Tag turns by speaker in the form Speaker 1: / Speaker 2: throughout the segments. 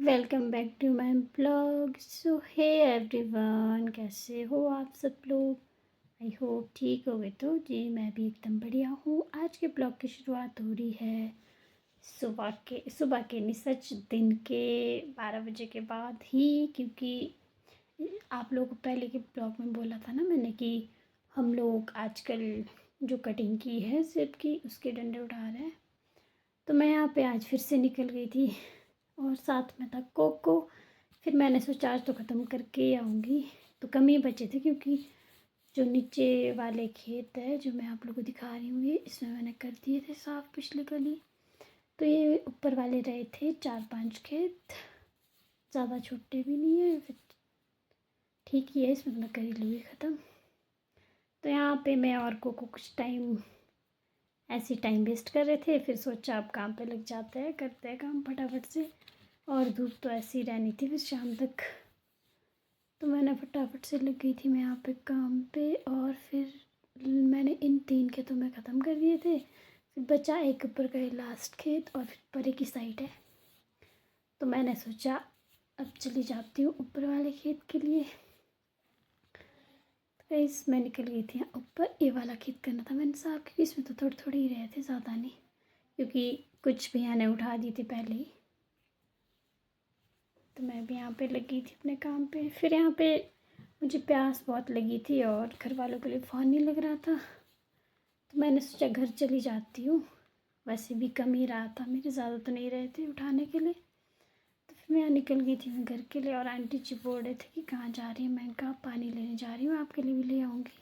Speaker 1: Welcome back to my blog. So hey everyone, कैसे हो आप सब लोग? आई होप ठीक हो गए। तो जी मैं भी एकदम बढ़िया हूँ। आज के ब्लॉग की शुरुआत हो रही है सुबह के नहीं, सच दिन के 12 बजे के बाद ही, क्योंकि आप लोगों को पहले के ब्लॉग में बोला था ना मैंने कि हम लोग आजकल जो कटिंग की है सेब की उसके डंडे उठा रहे हैं। तो मैं यहाँ पे आज फिर से निकल गई थी और साथ में था कोको। फिर मैंने सोचा आज तो ख़त्म करके ही आऊँगी। तो कम ही बचे थे, क्योंकि जो नीचे वाले खेत है जो मैं आप लोगों को दिखा रही हूँ, ये इसमें मैंने कर दिए थे साफ़ पिछले कल ही। तो ये ऊपर वाले रहे थे 4-5 खेत, ज़्यादा छोटे भी नहीं है, फिर ठीक ही है, इसमें तो मैं कर ही लूँगी ख़त्म। तो यहाँ पे मैं और कोको कुछ टाइम ऐसे टाइम वेस्ट कर रहे थे, फिर सोचा अब काम पे लग जाते हैं, करते हैं काम फटाफट से। और धूप तो ऐसी ही रहनी थी फिर शाम तक, तो मैंने फटाफट से लग गई थी मैं यहाँ पे काम पे। और फिर मैंने इन 3 खेतों में ख़त्म कर दिए थे। फिर बचा एक ऊपर का लास्ट खेत और फिर परे की साइड है। तो मैंने सोचा अब चली जाती हूँ ऊपर वाले खेत के लिए। तो गाइस मैं निकल गई थी ऊपर। ये वाला खेत करना था मैंने साफ, क्योंकि इसमें तो थोड़े थोड़े ही रहे थे, ज़्यादा नहीं, क्योंकि कुछ भैया ने उठा दी थी पहले ही। तो मैं भी यहाँ पे लगी थी अपने काम पे। फिर यहाँ पे मुझे प्यास बहुत लगी थी और घर वालों के लिए फ़ोन नहीं लग रहा था, तो मैंने सोचा घर चली जाती हूँ। वैसे भी कम ही रहा था, मेरे ज़्यादा तो नहीं रहे थे उठाने के लिए। तो फिर मैं यहाँ निकल गई थी मैं घर के लिए। और आंटी जी बोल रहे थे कि कहाँ जा रही है, मैं कहा पानी लेने जा रही हूँ, आपके लिए भी ले आऊँगी।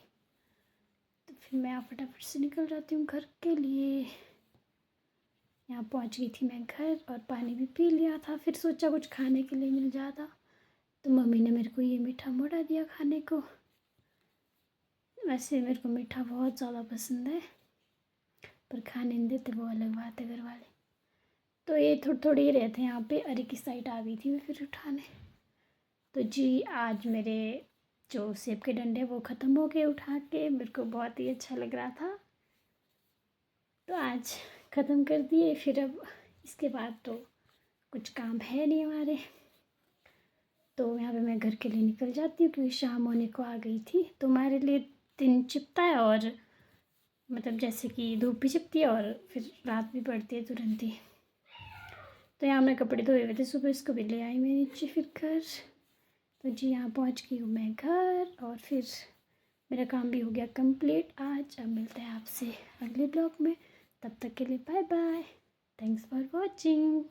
Speaker 1: तो फिर मैं यहाँ फटाफट से निकल जाती हूँ घर के लिए। यहाँ पहुँच गई थी मैं घर और पानी भी पी लिया था। फिर सोचा कुछ खाने के लिए मिल जाता, तो मम्मी ने मेरे को ये मीठा मोड़ा दिया खाने को। वैसे मेरे को मीठा बहुत ज़्यादा पसंद है, पर खाने नहीं देते वो अलग बात है घर वाले। तो ये थोड़े थोड़े ही रहते हैं यहाँ पे। अरे की साइड आ गई थी मैं फिर उठाने। तो जी आज मेरे जो सेब के डंडे वो ख़त्म हो गए उठा के, मेरे को बहुत ही अच्छा लग रहा था। तो आज ख़त्म कर दिए। फिर अब इसके बाद तो कुछ काम है नहीं हमारे, तो यहाँ पे मैं घर के लिए निकल जाती हूँ, क्योंकि शाम होने को आ गई थी। तो हमारे लिए दिन छिपता है, और मतलब जैसे कि धूप भी छिपती है और फिर रात भी पड़ती है तुरंत ही। तो यहाँ मैं कपड़े धोए हुए थे सुबह, इसको भी ले आई मैं नीचे फिर घर। तो जी यहाँ पहुँच गई हूँ मैं घर, और फिर मेरा काम भी हो गया कंप्लीट आज। अब मिलते हैं आपसे अगले ब्लॉग में, तब तक के लिए bye bye. Thanks for watching.